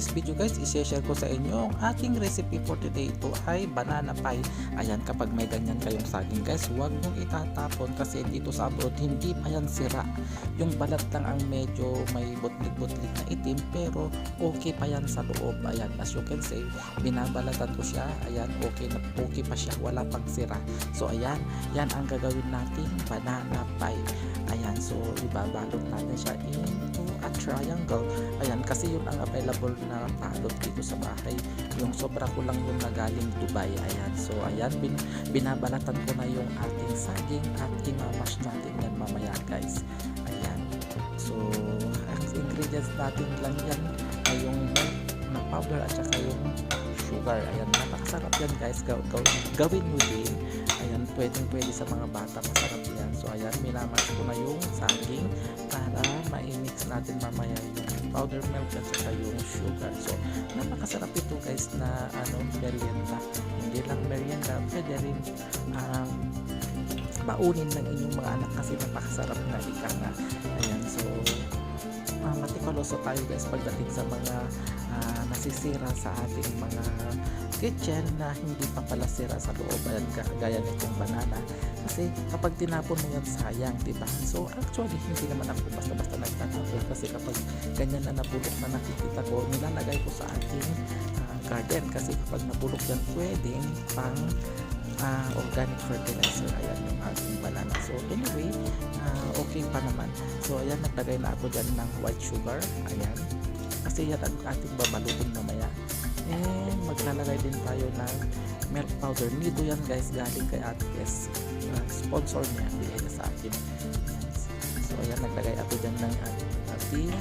today's video guys, i-share ko sa inyo ang ating recipe for today. Ito ay banana pie. Ayan, kapag may ganyan kayong saging guys, huwag nyo itatapon kasi dito sa abroad hindi pa yan sira. Yung balat lang ang medyo may butlik-butlik na itim, pero okay pa yan sa loob. Ayan, as you can see, binabalatan ko siya. Ayan, okay pa siya, wala pang sira. So ayan, yan ang gagawin nating banana pie. Ayan, so ibabalot natin siya into a triangle. Ayan, kasi yun ang available na balot dito sa bahay. Yung sobra ko lang yung nagaling Dubai. Ayan, so ayan, binabalatan ko na yung ating saging at imamash natin yan mamaya guys. Ayan, so ang ingredients natin lang yan ay yung milk na powder at saka yung sugar. Ayan, napakasarap yan guys. Gawin mo din. Ayan, pwede sa mga bata, masarap yan. So ayan, minamash ko na yung saging para ma-mix natin mamaya yung powder milk at saka yung sugar. So napakasarap ito guys na merienda. Hindi lang merienda, pwede rin baunin ng inyong mga anak kasi napakasarap na ika nga. Ayan, so matikuloso tayo guys pagdating sa mga nasisira sa ating mga kitchen na hindi pa pala sira sa loob. Ayan, gaya nitong banana, kasi kapag tinapon mo yan sayang, diba? So actually hindi naman ako basta-basta nagtatapon, kasi kapag ganyan na nabulok na nakikita ko, nilalagay ko sa ating garden, kasi kapag nabulok yan pwedeng pang organic fertilizer. Ayan yung ating banana. So anyway, okay pa naman. So ayan, naglagay na ako dyan ng white sugar. Ayan, kasi yan ang ating babalutin mamaya. And maglalagay din tayo ng milk powder. Nito yan guys, galing kay Ate Kes. Sponsor niya, bigay na sa akin. So ayan, naglagay ako dyan ng ating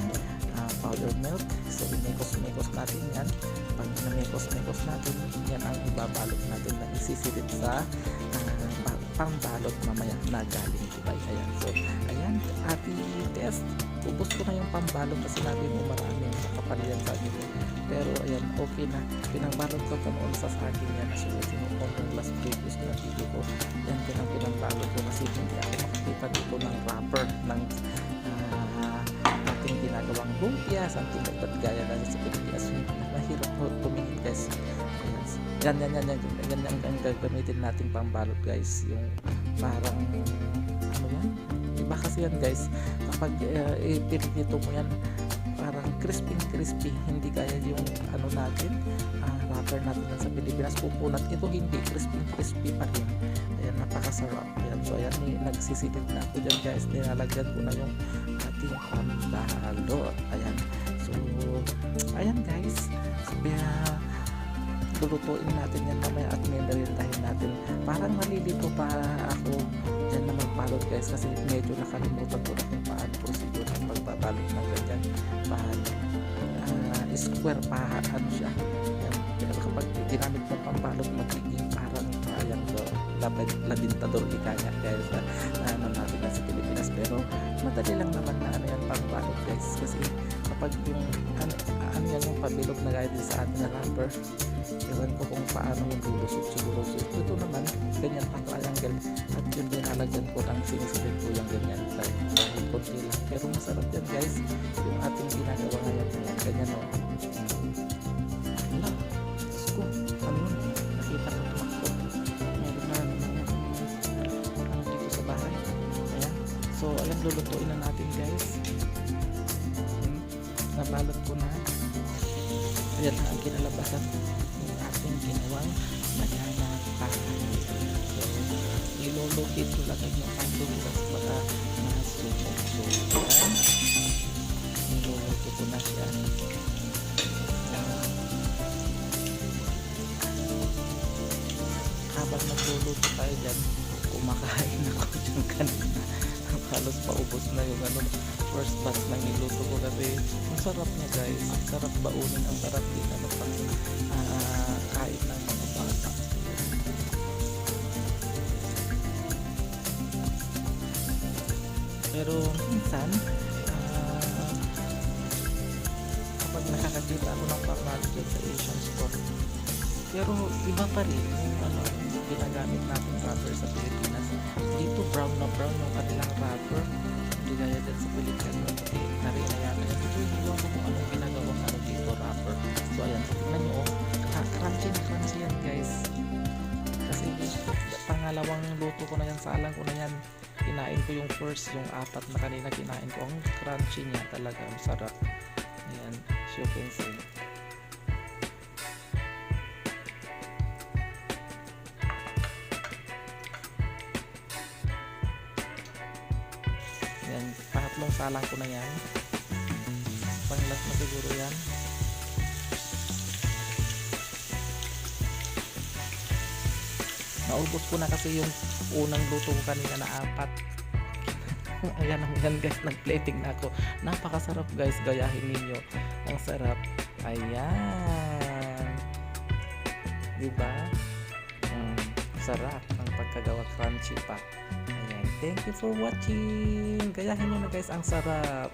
powder milk. So imekos-mekos natin yan. Pag namekos-mekos natin, yan ang ibabalot natin na isisilid sa pambalot mamaya na galing Dubai. Ayan, so ayan, Ate Tess, ubos ko na yung pambalot kasi sinabi mo maraming kapal yan sa akin. Pero ayan, okay na. Pinangbalot ko pa noon sa saging yan. So sinukom ng last previous na video ko. Yan pinangbalot ko kasi hindi ako makikita dito ng wrapper ng ating ginagawang lumpia, something like that, gaya na sa Pilipinas. Mahirap tumingin guys. Ayan, ganyan ang gagamitin nating pambalot guys. Yung parang yan, iba kasi yan guys, kapag ipinito mo yan parang crispy, hindi kaya yung natin, wrapper natin sa Pilipinas, pupunat. Ito hindi, crispy pa rin. Ayan, napakasarap. Ayan, so ayan, nagsisilid na ako dyan guys, nilalagyan ko na yung ating pambalot. Ayan, so ayan guys, lulutuin natin yan mamaya at meriendahin natin. Parang nalilito pa ako dyan na magbalot guys, kasi medyo nakalimutan ko na kung paano procedure ng pagbabalot ng ganyan. Square pa siya. Yan. Pero kapag ginamit mo pambalot, magiging parang ayan ko, labintador ikanya guys na natin na sa Pilipinas. Pero madali lang naman na yan pambalot guys, kasi kapag yung yan yung pabilog na gaya din sa ating wrapper, ewan ko kung paano yung lulusot siguro. So ito naman, ganyan pa triangle, at yung dinalagyan ko lang, sinisilid ko yung ganyan kahit konti lang, pero masarap yan guys yung ating ginagawa ngayon. Ayan, ganyan o. Wala, Diyos ko, nakita ko tumakbo, meron na dito sa bahay. Ayan, so ayan, lulutuin na natin guys. Nabalot ko na. Ayan na ang kinalabasan ng ating ginawang banana pie. So ilolocate ko lang yung ating baka masumok. So ayan, niloloto ko na siya. Habang nagluluto tayo dyan, kumakain ako dyan kanina. Halos paubos na yung first batch ng niluto ko, kasi ang sarap niya guys, ang sarap baunin, ang sarap din pang kain ng mga bata. Pero minsan kapag nakakakita ako ng pamalo sa Asian store, pero iba pa rin yung ginagamit natin wrapper sa Pilipinas. Dito brown na brown yung kanilang wrapper, hindi gaya din sa Pilipinas. Kasi narin na yan. Ito yung iwan ko kung anong ginagawang dito wrapper. niluto ko na yan, salang ko na yan. Kinain ko yung first, yung apat na kanina kinain ko. Ang crunchy niya talaga, masarap. Ayan, as you can see. Ayan, pangatlong salang ko na yan. Panglas na siguro yan. Naubos ko na kasi yung unang luto ko kanina na apat. Ayan hanggang guys, nag-plating na ako. Napakasarap guys, gayahin ninyo. Ang sarap. Ayan. Diba? Sarap ang pagkagawa, crunchy pa. Ayan. Thank you for watching. Gayahin nyo na guys, ang sarap.